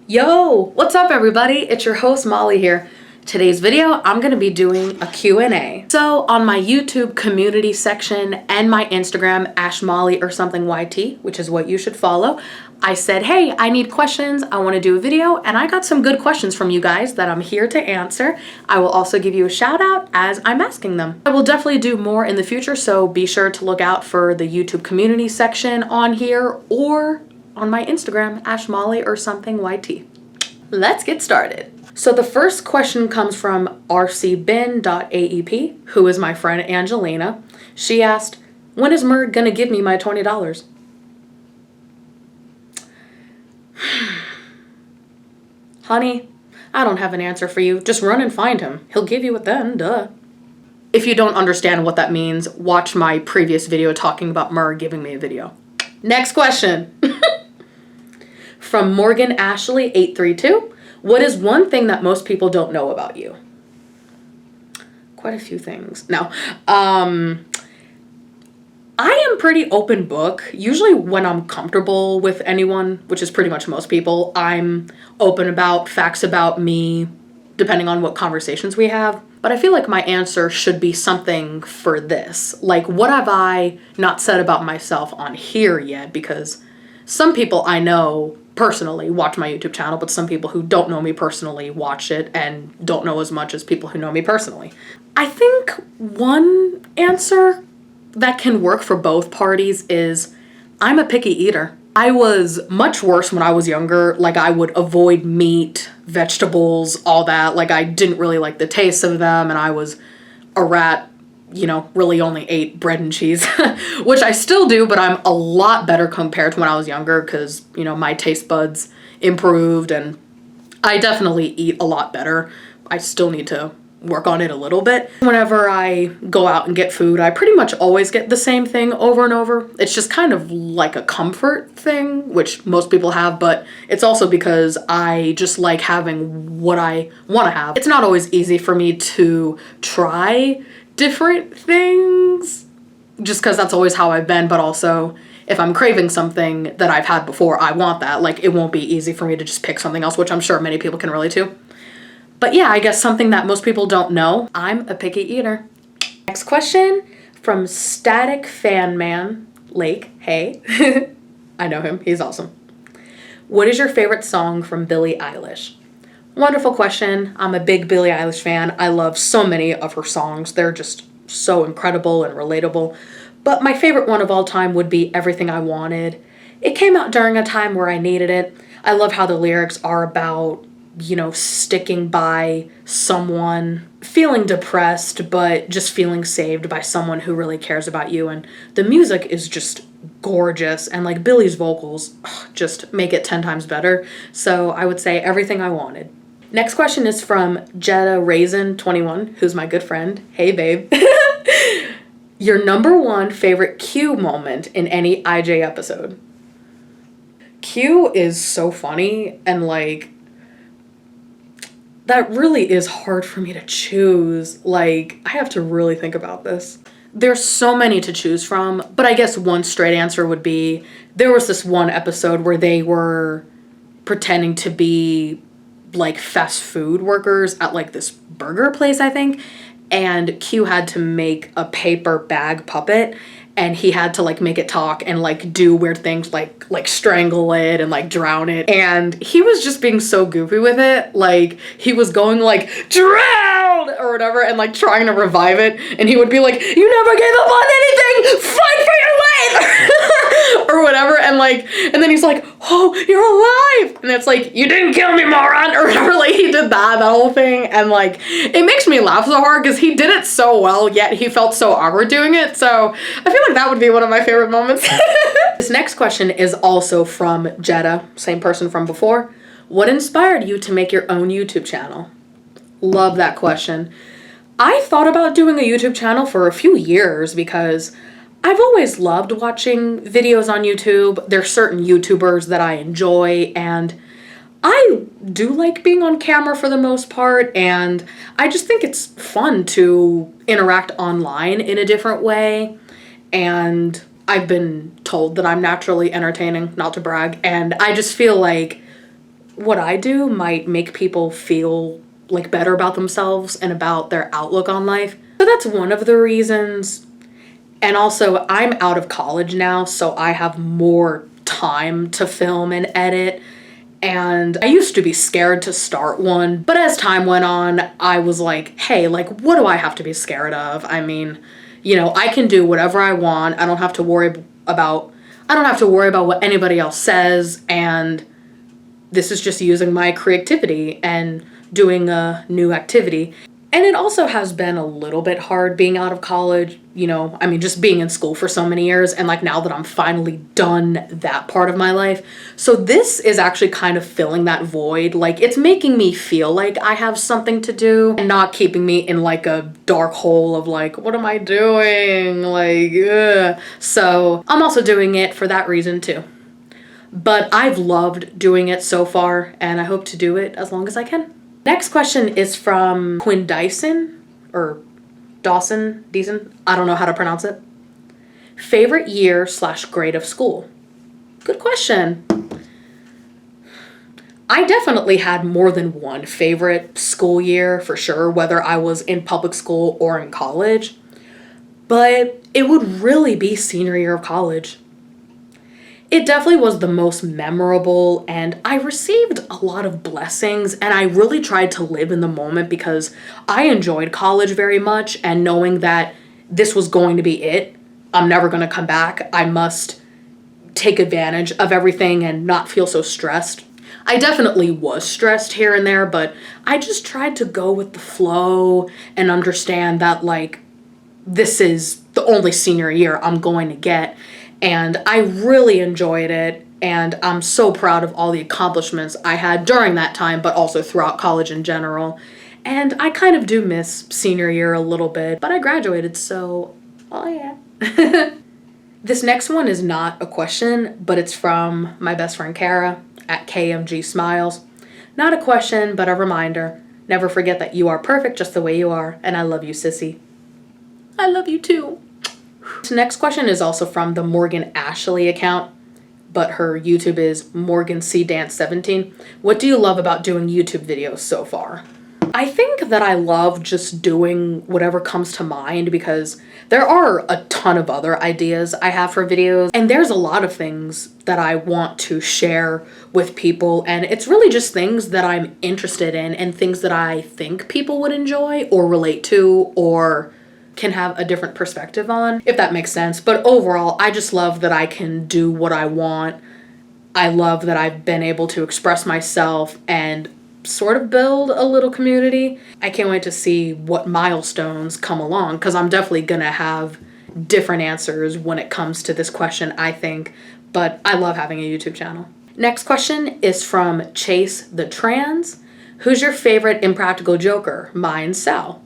Yo, what's up everybody? It's your host Molly here. Today's video, I'm gonna be doing a Q&A. So on my YouTube community section and my Instagram, ashmolly or something YT, which is what you should follow, I said, hey, I need questions, I wanna do a video, and I got some good questions from you guys that I'm here to answer. I will also give you a shout out as I'm asking them. I will definitely do more in the future, so be sure to look out for the YouTube community section on here or on my Instagram, ashmolly or something YT. Let's get started. So the first question comes from rcbin.aep, who is my friend Angelina. She asked, when is Murd gonna give me my $20? Honey, I don't have an answer for you. Just run and find him. He'll give you it then, duh. If you don't understand what that means, watch my previous video talking about Murd giving me a video. Next question. From Morgan Ashley 832, what is one thing that most people don't know about you? Quite a few things. No. I am pretty open book. Usually when I'm comfortable with anyone, which is pretty much most people, I'm open about facts about me, depending on what conversations we have. But I feel like my answer should be something for this. Like, what have I not said about myself on here yet? Because some people I know personally watch my YouTube channel, but some people who don't know me personally watch it and don't know as much as people who know me personally. I think one answer that can work for both parties is I'm a picky eater. I was much worse when I was younger. Like, I would avoid meat, vegetables, all that. Like, I didn't really like the taste of them, and I was a rat, you know, really only ate bread and cheese, which I still do, but I'm a lot better compared to when I was younger because, you know, my taste buds improved and I definitely eat a lot better. I still need to work on it a little bit. Whenever I go out and get food, I pretty much always get the same thing over and over. It's just kind of like a comfort thing, which most people have, but it's also because I just like having what I want to have. It's not always easy for me to try different things just because that's always how I've been, but also if I'm craving something that I've had before, I want that. Like, it won't be easy for me to just pick something else, which I'm sure many people can relate to. But yeah, I guess something that most people don't know, I'm a picky eater. Next question from Static Fan Man Lake. Hey, I know him, he's awesome. What is your favorite song from Billie Eilish? Wonderful question. I'm a big Billie Eilish fan. I love so many of her songs. They're just so incredible and relatable. But my favorite one of all time would be Everything I Wanted. It came out during a time where I needed it. I love how the lyrics are about, you know, sticking by someone, feeling depressed, but just feeling saved by someone who really cares about you. And the music is just gorgeous, and like Billie's vocals just make it 10 times better. So I would say Everything I Wanted. Next question is from Jetta Raisin 21, who's my good friend. Hey, babe. Your number one favorite Q moment in any IJ episode? Q is so funny, and like, that really is hard for me to choose. Like, I have to really think about this. There's so many to choose from, but I guess one straight answer would be there was this one episode where they were pretending to be like fast food workers at like this burger place, I think, and Q had to make a paper bag puppet, and he had to like make it talk and like do weird things like strangle it and like drown it, and he was just being so goofy with it. Like, he was going like drown or whatever and like trying to revive it, and he would be like, you never gave up on anything, fight for your life or whatever, and like, and then he's like, oh, you're alive, and it's like, you didn't kill me, moron, or whatever. Like, he did that whole thing, and like, it makes me laugh so hard because he did it so well, yet he felt so awkward doing it. So I feel like that would be one of my favorite moments. This next question is also from Jetta, same person from before. What inspired you to make your own YouTube channel? Love that question. I thought about doing a YouTube channel for a few years because I've always loved watching videos on YouTube. There's certain YouTubers that I enjoy, and I do like being on camera for the most part, and I just think it's fun to interact online in a different way. And I've been told that I'm naturally entertaining, not to brag, and I just feel like what I do might make people feel like better about themselves and about their outlook on life. So that's one of the reasons. And also, I'm out of college now, so I have more time to film and edit. And I used to be scared to start one, but as time went on, I was like, hey, like, what do I have to be scared of? I mean, you know, I can do whatever I want. I don't have to worry about what anybody else says, and this is just using my creativity and doing a new activity. And it also has been a little bit hard being out of college, you know, I mean, just being in school for so many years, and like now that I'm finally done that part of my life. So this is actually kind of filling that void. Like, it's making me feel like I have something to do and not keeping me in like a dark hole of like, what am I doing? Like, ugh. So I'm also doing it for that reason too. But I've loved doing it so far, and I hope to do it as long as I can. Next question is from Quinn Dyson, or Deason, I don't know how to pronounce it. Favorite year/grade of school? Good question. I definitely had more than one favorite school year for sure, whether I was in public school or in college. But it would really be senior year of college. It definitely was the most memorable, and I received a lot of blessings, and I really tried to live in the moment because I enjoyed college very much, and knowing that this was going to be it, I'm never going to come back, I must take advantage of everything and not feel so stressed. I definitely was stressed here and there, but I just tried to go with the flow and understand that, like, this is the only senior year I'm going to get. And I really enjoyed it, and I'm so proud of all the accomplishments I had during that time, but also throughout college in general. And I kind of do miss senior year a little bit, but I graduated, so, oh yeah. This next one is not a question, but it's from my best friend Kara at KMG Smiles. Not a question, but a reminder. Never forget that you are perfect just the way you are, and I love you, sissy. I love you too. This next question is also from the Morgan Ashley account, but her YouTube is Morgan C Dance 17. What do you love about doing YouTube videos so far? I think that I love just doing whatever comes to mind because there are a ton of other ideas I have for videos, and there's a lot of things that I want to share with people, and it's really just things that I'm interested in and things that I think people would enjoy or relate to or can have a different perspective on, if that makes sense. But overall, I just love that I can do what I want. I love that I've been able to express myself and sort of build a little community. I can't wait to see what milestones come along, because I'm definitely gonna have different answers when it comes to this question, I think, but I love having a YouTube channel. Next question is from Chase the Trans. Who's your favorite Impractical Joker? Mine, Sal.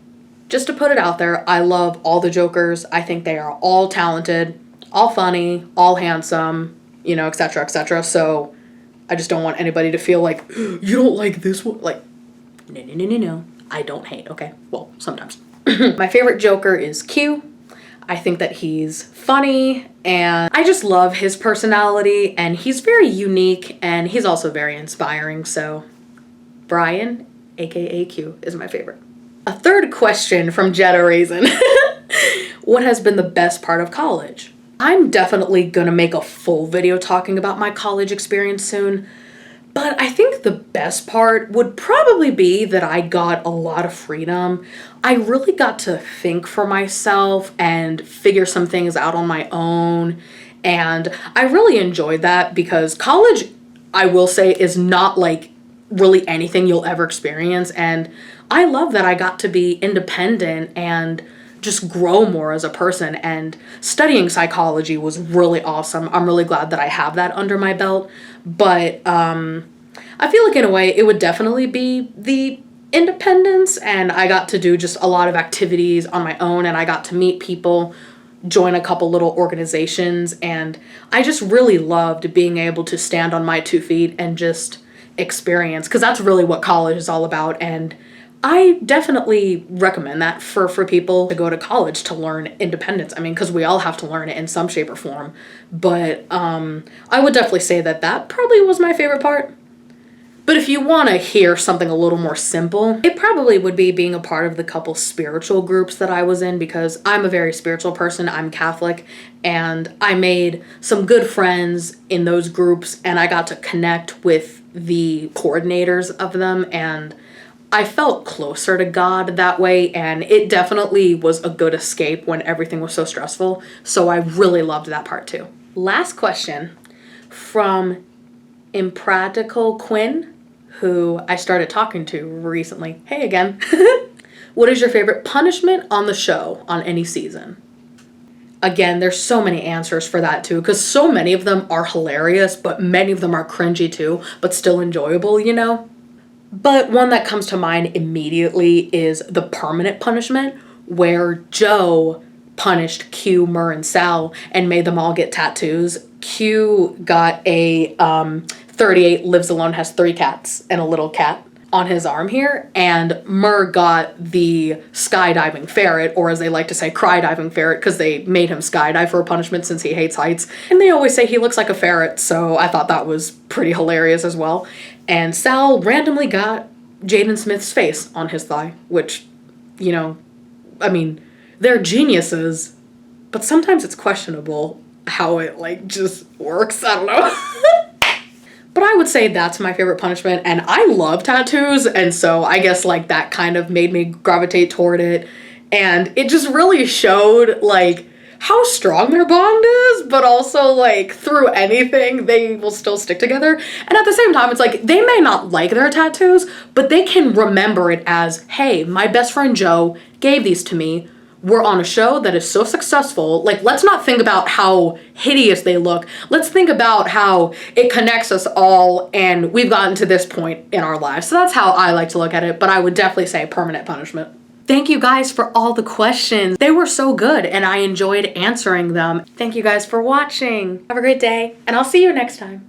Just to put it out there, I love all the Jokers. I think they are all talented, all funny, all handsome, you know, etc., etc. So I just don't want anybody to feel like, you don't like this one. Like, no. I don't hate, okay? Well, sometimes. My favorite Joker is Q. I think that he's funny, and I just love his personality, and he's very unique, and he's also very inspiring. So Brian, aka Q, is my favorite. A third question from Jetta Raisin. What has been the best part of college? I'm definitely gonna make a full video talking about my college experience soon, but I think the best part would probably be that I got a lot of freedom. I really got to think for myself and figure some things out on my own, and I really enjoyed that because college, I will say, is not like really anything you'll ever experience, and I love that I got to be independent and just grow more as a person, and studying psychology was really awesome. I'm really glad that I have that under my belt, but I feel like in a way it would definitely be the independence, and I got to do just a lot of activities on my own, and I got to meet people, join a couple little organizations, and I just really loved being able to stand on my 2 feet and just experience, because that's really what college is all about. And I definitely recommend that for people to go to college to learn independence. I mean, because we all have to learn it in some shape or form. But I would definitely say that probably was my favorite part. But if you want to hear something a little more simple, it probably would be being a part of the couple spiritual groups that I was in, because I'm a very spiritual person. I'm Catholic, and I made some good friends in those groups, and I got to connect with the coordinators of them, and I felt closer to God that way, and it definitely was a good escape when everything was so stressful. So I really loved that part too. Last question from Impractical Quinn, who I started talking to recently. Hey again. What is your favorite punishment on the show on any season? Again, there's so many answers for that too, because so many of them are hilarious, but many of them are cringy too, but still enjoyable, you know? But one that comes to mind immediately is the permanent punishment, where Joe punished Q, Murr, and Sal and made them all get tattoos. Q got a 38 lives alone, has 3 cats and a little cat on his arm here, and Murr got the skydiving ferret, or as they like to say, cry-diving ferret, because they made him skydive for a punishment since he hates heights, and they always say he looks like a ferret, so I thought that was pretty hilarious as well. And Sal randomly got Jaden Smith's face on his thigh, which, you know, I mean, they're geniuses, but sometimes it's questionable how it, like, just works. I don't know. But I would say that's my favorite punishment, and I love tattoos, and so I guess, like, that kind of made me gravitate toward it, and it just really showed, like, how strong their bond is, but also, like, through anything, they will still stick together. And at the same time, it's like, they may not like their tattoos, but they can remember it as, hey, my best friend Joe gave these to me. We're on a show that is so successful. Like, let's not think about how hideous they look. Let's think about how it connects us all, and we've gotten to this point in our lives. So that's how I like to look at it, but I would definitely say permanent punishment. Thank you guys for all the questions. They were so good, and I enjoyed answering them. Thank you guys for watching. Have a great day, and I'll see you next time.